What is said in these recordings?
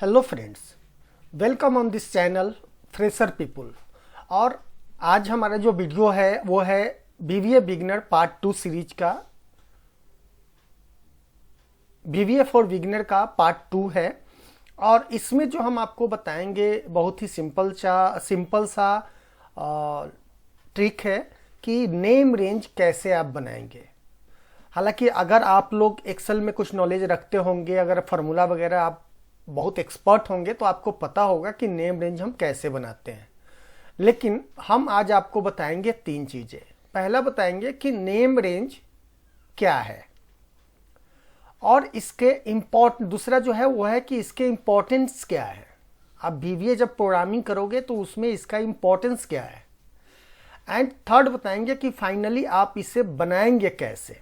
Hello friends, welcome on this channel fresher people. और आज हमारा जो वीडियो है वो है बीवीए बिगनर पार्ट 2 सीरीज का। बीवीए फॉर बिगनर का पार्ट 2 है और इसमें जो हम आपको बताएंगे बहुत ही सिंपल सा ट्रिक है कि नेम रेंज कैसे आप बनाएंगे। हालांकि अगर आप लोग एक्सेल में कुछ नॉलेज रखते होंगे, अगर फार्मूला वगैरह आप बहुत एक्सपर्ट होंगे तो आपको पता होगा कि नेम रेंज हम कैसे बनाते हैं। लेकिन हम आज आपको बताएंगे 3 चीज़ें। पहला बताएंगे कि नेम रेंज क्या है और इसके दूसरा जो है वो है कि इसके इम्पोर्टेंस क्या है। आप बीवीए जब प्रोग्रामिंग करोगे तो उसमें इसका इम्पोर्टेंस क्या है। एंड थर्ड बताएंगे कि फाइनली आप इसे बनाएंगे कैसे।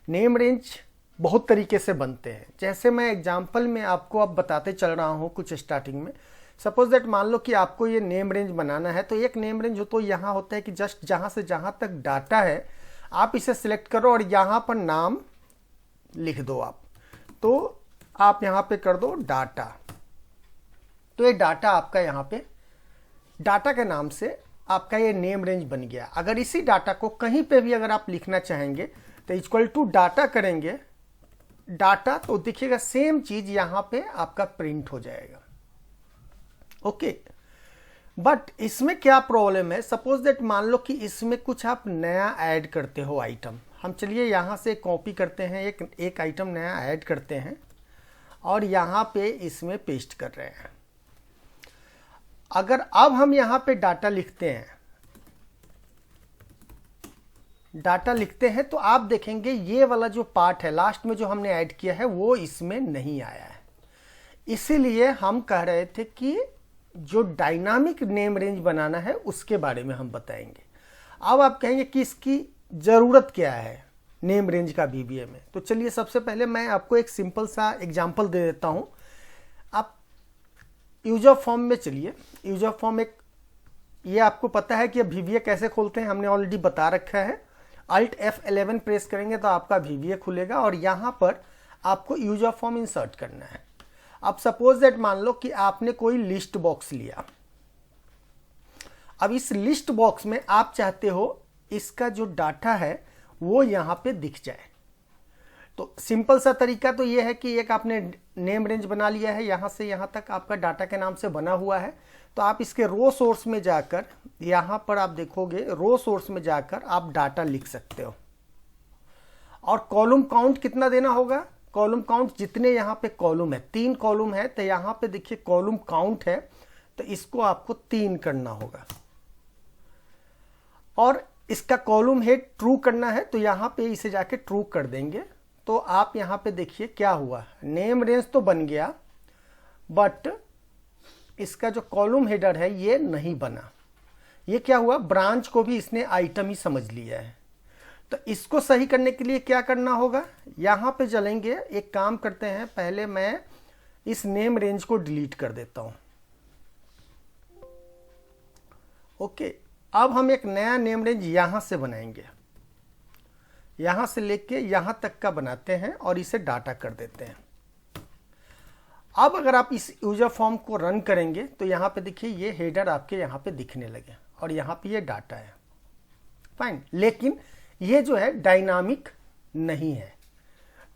नेम रेंज बहुत तरीके से बनते हैं, जैसे मैं एग्जांपल में आपको अब बताते चल रहा हूँ कुछ स्टार्टिंग में। सपोज दैट मान लो कि आपको ये नेम रेंज बनाना है, तो एक नेम रेंज हो तो यहाँ होता है कि जस्ट जहाँ से जहाँ तक डाटा है आप इसे सिलेक्ट करो और यहाँ पर नाम लिख दो आप। तो आप यहाँ पे कर दो डाटा, तो ये डाटा आपका यहाँ पे डाटा के नाम से आपका ये नेम रेंज बन गया। अगर इसी डाटा को कहीं पे भी अगर आप लिखना चाहेंगे तो इक्वल टू डाटा करेंगे डाटा, तो देखिएगा सेम चीज यहां पे आपका प्रिंट हो जाएगा। ओके, बट इसमें क्या प्रॉब्लम है। सपोज दैट मान लो कि इसमें कुछ आप नया ऐड करते हो आइटम। हम चलिए यहां से कॉपी करते हैं, एक आइटम नया ऐड करते हैं और यहां पे इसमें पेस्ट कर रहे हैं। अगर अब हम यहां पे डाटा लिखते हैं तो आप देखेंगे ये वाला जो पार्ट है लास्ट में जो हमने ऐड किया है वो इसमें नहीं आया है। इसीलिए हम कह रहे थे कि जो डायनामिक नेम रेंज बनाना है उसके बारे में हम बताएंगे। अब आप कहेंगे कि इसकी ज़रूरत क्या है नेम रेंज का बीबीए में। तो चलिए सबसे पहले मैं आपको एक सिंपल सा एग्जाम्पल दे देता हूँ। आप यूजर फॉर्म में चलिए। यूजर फॉर्म ये आपको पता है कि बीबीए कैसे खोलते हैं, हमने ऑलरेडी बता रखा है। Alt F11 प्रेस करेंगे तो आपका VBA खुलेगा और यहाँ पर आपको यूजर फॉर्म इंसर्ट करना है। अब सपोज दैट मान लो कि आपने कोई लिस्ट बॉक्स लिया। अब इस लिस्ट बॉक्स में आप चाहते हो इसका जो डाटा है वो यहाँ पे दिख जाए। तो सिंपल सा तरीका तो ये है कि एक आपने नेम रेंज बना लिया है, यहाँ से यहाँ तक आपका डाटा के नाम से बना हुआ है। तो आप इसके रो सोर्स में जाकर यहाँ पर आप देखोगे, रो सोर्स में जाकर आप डाटा लिख सकते हो। और कॉलम काउंट कितना देना होगा। कॉलम काउंट जितने यहाँ पे कॉलम है, 3 कॉलम है, तो यहाँ पे देखिए कॉलम काउंट है, तो इसको आपको 3 करना होगा। और इसका कॉलम हेड ट्रू करना है तो यहाँ पे इसे जाके ट्रू कर देंगे। तो आप यहाँ पे देखिए क्या हुआ, नेम रेंज तो बन गया बट इसका जो कॉलम हेडर है ये नहीं बना। ये क्या हुआ, ब्रांच को भी इसने आइटम ही समझ लिया है। तो इसको सही करने के लिए क्या करना होगा, यहाँ पे चलेंगे, एक काम करते हैं, पहले मैं इस नेम रेंज को डिलीट कर देता हूँ। ओके, अब हम एक नया नेम रेंज यहाँ से बनाएंगे, यहाँ से लेके यहाँ तक का बनाते हैं और इसे डाटा कर देते हैं। अब अगर आप इस यूजर फॉर्म को रन करेंगे तो यहाँ पे देखिए ये हेडर आपके यहाँ पे दिखने लगे और यहाँ पे ये डाटा है। फाइन, लेकिन ये जो है डायनामिक नहीं है।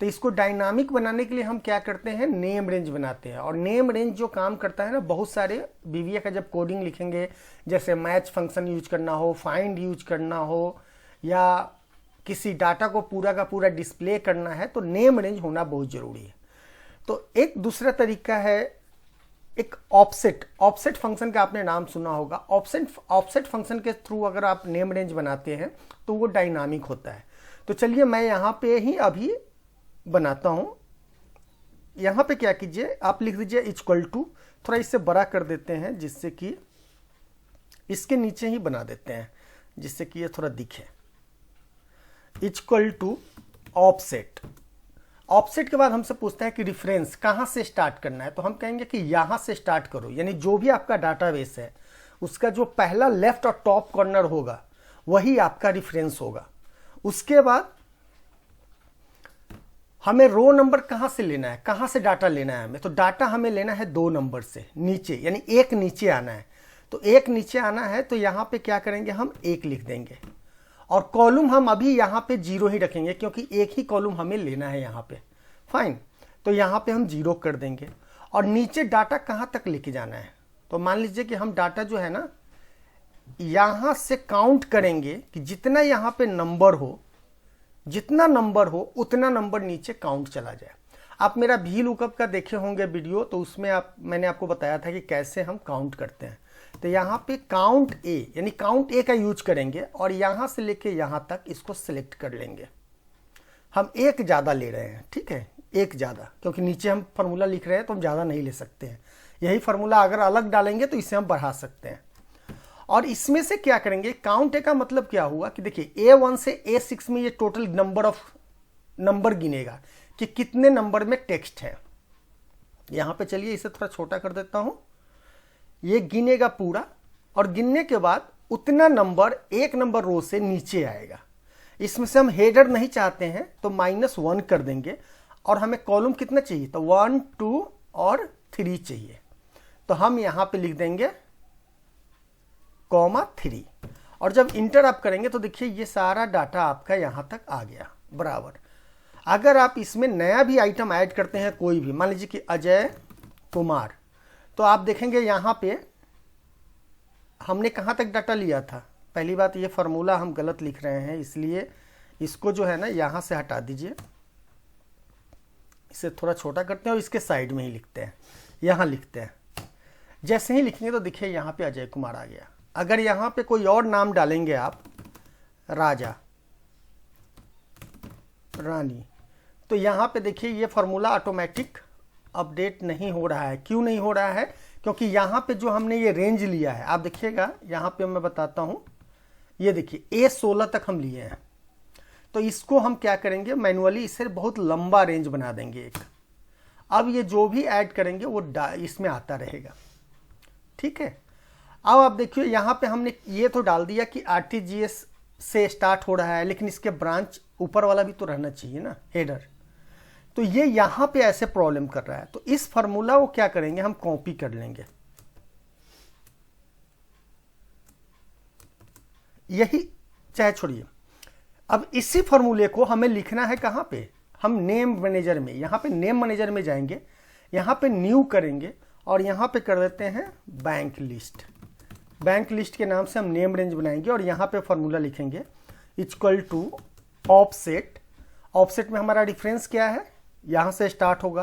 तो इसको डायनामिक बनाने के लिए हम क्या करते हैं, नेम रेंज बनाते हैं। और नेम रेंज जो काम करता है ना, बहुत सारे बीवीए का जब कोडिंग लिखेंगे, जैसे मैच फंक्शन यूज करना हो, फाइंड यूज करना हो, या किसी डाटा को पूरा का पूरा डिस्प्ले करना है, तो नेम रेंज होना बहुत जरूरी है। तो एक दूसरा तरीका है एक ऑफसेट फंक्शन का आपने नाम सुना होगा। ऑफसेट फंक्शन के थ्रू अगर आप नेम रेंज बनाते हैं तो वो डायनामिक होता है। तो चलिए मैं यहाँ पे ही अभी बनाता हूँ। यहाँ पे क्या कीजिए, आप लिख दीजिए इक्वल टू, थोड़ा इससे बड़ा कर देते हैं जिससे कि इसके नीचे ही बना देते हैं जिससे कि ये थोड़ा दिखे। Equal to offset. ऑफसेट के बाद हमसे पूछता है कि रिफरेंस कहाँ से स्टार्ट करना है। तो हम कहेंगे कि यहाँ से स्टार्ट करो, यानी जो भी आपका डाटाबेस है उसका जो पहला लेफ्ट और टॉप कॉर्नर होगा वही आपका रिफरेंस होगा। उसके बाद हमें रो नंबर कहाँ से लेना है, कहाँ से डाटा लेना है हमें, तो डाटा हमें लेना है 2 नंबर से नीचे, यानी एक नीचे आना है। तो एक नीचे आना है तो यहाँ पे क्या करेंगे, हम 1 लिख देंगे और कॉलम हम अभी यहाँ पे 0 ही रखेंगे क्योंकि एक ही कॉलम हमें लेना है यहाँ पे। फाइन, तो यहाँ पे हम 0 कर देंगे। और नीचे डाटा कहाँ तक लेके जाना है, तो मान लीजिए कि हम डाटा जो है ना यहाँ से काउंट करेंगे कि जितना यहाँ पे नंबर हो, जितना नंबर हो उतना नंबर नीचे काउंट चला जाए। आप मेरा भी लुकअप का देखे होंगे वीडियो, तो उसमें मैंने आपको बताया था कि कैसे हम काउंट करते हैं। तो यहाँ पे काउंट ए यानी काउंट ए का यूज करेंगे और यहाँ से लेके यहाँ तक इसको सिलेक्ट कर लेंगे। हम एक ज़्यादा ले रहे हैं, ठीक है, एक ज़्यादा, क्योंकि नीचे हम फार्मूला लिख रहे हैं तो हम ज़्यादा नहीं ले सकते हैं। यही फार्मूला अगर अलग डालेंगे तो इसे हम बढ़ा सकते हैं। और इसमें से क्या करेंगे, काउंट ए का मतलब क्या हुआ कि देखिए A1 से A6 में ये टोटल नंबर गिनेगा कि कितने नंबर में टेक्स्ट है। यहाँ पे चलिए इसे थोड़ा छोटा कर देता हूँ, ये गिनेगा पूरा और गिनने के बाद उतना नंबर एक नंबर रो से नीचे आएगा। इसमें से हम हेडर नहीं चाहते हैं तो -1 कर देंगे और हमें कॉलम कितना चाहिए, तो 1 2 और 3 चाहिए। तो हम यहाँ पे लिख देंगे (3) और जब इंटर आप करेंगे तो देखिए ये सारा डाटा आपका यहाँ तक आ गया बराबर। अगर आप इसमें नया भी आइटम ऐड करते हैं कोई भी, मान लीजिए कि अजय कुमार, तो आप देखेंगे यहाँ पे हमने कहाँ तक डाटा लिया था। पहली बात ये फार्मूला हम गलत लिख रहे हैं, इसलिए इसको जो है ना यहाँ से हटा दीजिए, इसे थोड़ा छोटा करते हैं और इसके साइड में ही लिखते हैं, यहाँ लिखते हैं। जैसे ही लिखेंगे तो देखिए यहाँ पे अजय कुमार आ गया। अगर यहाँ पे कोई और नाम डालेंगे आप, राजा, रानी, तो यहाँ पे देखिए ये फार्मूला ऑटोमेटिक अपडेट नहीं हो रहा है। क्यों नहीं हो रहा है, क्योंकि यहाँ पे जो हमने ये रेंज लिया है, आप देखिएगा यहाँ पे मैं बताता हूँ, ये देखिए A16 तक हम लिए हैं। तो इसको हम क्या करेंगे, मैनुअली इसे बहुत लंबा रेंज बना देंगे एक। अब ये जो भी ऐड करेंगे वो इसमें आता रहेगा, ठीक है। अब आप देखिए यहाँ पे हमने ये तो डाल दिया कि RTGS से स्टार्ट हो रहा है, लेकिन इसके ब्रांच ऊपर वाला भी तो रहना चाहिए ना, हेडर। तो ये यहाँ पे ऐसे प्रॉब्लम कर रहा है। तो इस फार्मूला को क्या करेंगे, हम कॉपी कर लेंगे, यही चाहे छोड़िए। अब इसी फार्मूले को हमें लिखना है कहाँ पे, हम नेम मैनेजर में, यहाँ पे नेम मैनेजर में जाएंगे, यहाँ पे न्यू करेंगे और यहाँ पे कर देते हैं बैंक लिस्ट। बैंक लिस्ट के नाम से हम नेम रेंज बनाएंगे और यहाँ पे फार्मूला लिखेंगे इक्वल टू ऑफसेट। ऑफसेट में हमारा डिफरेंस क्या है, यहाँ से स्टार्ट होगा,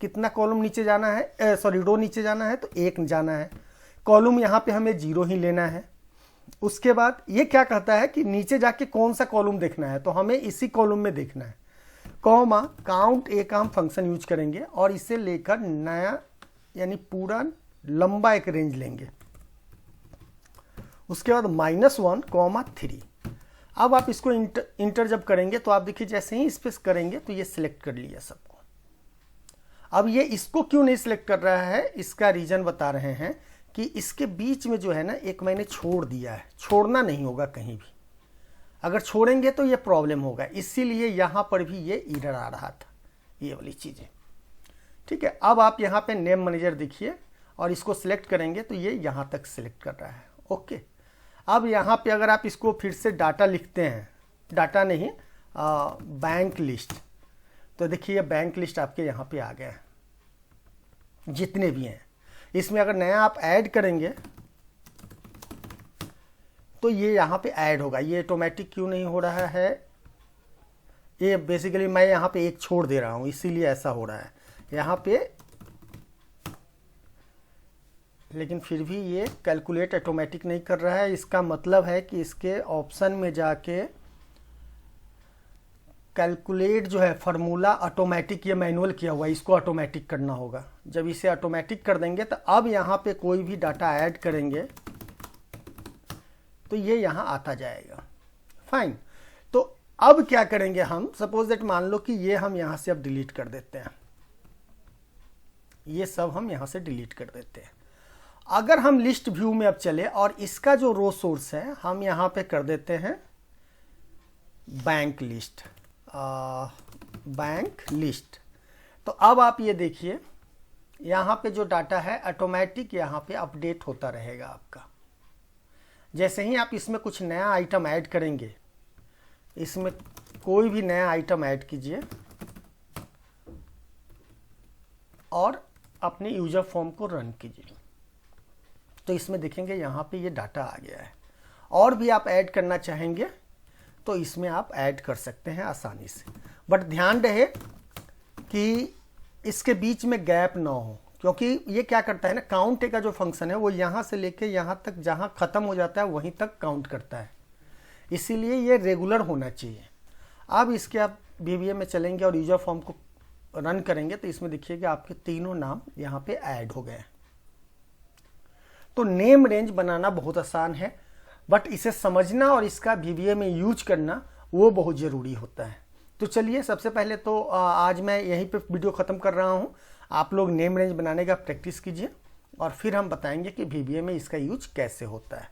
कितना कॉलम नीचे जाना है, रो नीचे जाना है तो 1 जाना है, कॉलम यहाँ पे हमें 0 ही लेना है। उसके बाद ये क्या कहता है कि नीचे जाके कौन सा कॉलम देखना है, तो हमें इसी कॉलम में देखना है, कॉमा काउंट ए का हम फंक्शन यूज करेंगे और इसे लेकर नया यानी पूरा लंबा एक रेंज लेंगे। उसके बाद -1, 3। अब आप इसको इंटर जब करेंगे तो आप देखिए जैसे ही स्पेस करेंगे तो ये सिलेक्ट कर लिया सबको। अब ये इसको क्यों नहीं सिलेक्ट कर रहा है, इसका रीजन बता रहे हैं कि इसके बीच में जो है ना एक मैंने छोड़ दिया है, छोड़ना नहीं होगा कहीं भी, अगर छोड़ेंगे तो ये प्रॉब्लम होगा, इसीलिए यहाँ पर भी ये एरर आ रहा था, ये वाली चीज़ें, ठीक है। अब आप यहाँ पे नेम मैनेजर देखिए और इसको सिलेक्ट करेंगे तो ये यहाँ तक सिलेक्ट कर रहा है, ओके। अब यहाँ पे अगर आप इसको फिर से डाटा लिखते हैं, डाटा नहीं बैंक लिस्ट, तो देखिए ये बैंक लिस्ट आपके यहाँ पे आ गया है जितने भी हैं। इसमें अगर नया आप ऐड करेंगे तो ये यहाँ पे ऐड होगा। ये ऑटोमेटिक क्यों नहीं हो रहा है, ये बेसिकली मैं यहाँ पे एक छोड़ दे रहा हूँ इसीलिए ऐसा हो रहा है यहाँ पे, लेकिन फिर भी ये कैलकुलेट ऑटोमेटिक नहीं कर रहा है। इसका मतलब है कि इसके ऑप्शन में जाके कैलकुलेट जो है फार्मूला ऑटोमेटिक, ये मैनुअल किया हुआ है, इसको ऑटोमेटिक करना होगा। जब इसे ऑटोमेटिक कर देंगे तो अब यहाँ पे कोई भी डाटा ऐड करेंगे तो ये यहाँ आता जाएगा, फाइन। तो अब क्या करेंगे हम, सपोज दैट मान लो कि ये हम यहाँ से अब डिलीट कर देते हैं, ये सब हम यहाँ से डिलीट कर देते हैं। अगर हम लिस्ट व्यू में अब चले और इसका जो रो सोर्स है हम यहाँ पे कर देते हैं बैंक लिस्ट, बैंक लिस्ट। तो अब आप ये देखिए यहाँ पे जो डाटा है ऑटोमेटिक यहाँ पे अपडेट होता रहेगा आपका। जैसे ही आप इसमें कुछ नया आइटम ऐड करेंगे, इसमें कोई भी नया आइटम ऐड कीजिए और अपने यूजर फॉर्म को रन कीजिए, तो इसमें देखेंगे यहाँ पे ये डाटा आ गया है। और भी आप ऐड करना चाहेंगे तो इसमें आप ऐड कर सकते हैं आसानी से, बट ध्यान रहे कि इसके बीच में गैप ना हो, क्योंकि ये क्या करता है ना, काउंट का जो फंक्शन है वो यहाँ से लेके यहाँ तक जहाँ ख़त्म हो जाता है वहीं तक काउंट करता है, इसीलिए ये रेगुलर होना चाहिए। अब इसके आप VBA में चलेंगे और यूजर फॉर्म को रन करेंगे तो इसमें देखिएगा आपके तीनों नाम यहाँ पे ऐड हो गए। तो नेम रेंज बनाना बहुत आसान है, बट इसे समझना और इसका VBA में यूज करना वो बहुत ज़रूरी होता है। तो चलिए सबसे पहले तो आज मैं यहीं पे वीडियो ख़त्म कर रहा हूँ। आप लोग नेम रेंज बनाने का प्रैक्टिस कीजिए और फिर हम बताएंगे कि VBA में इसका यूज कैसे होता है।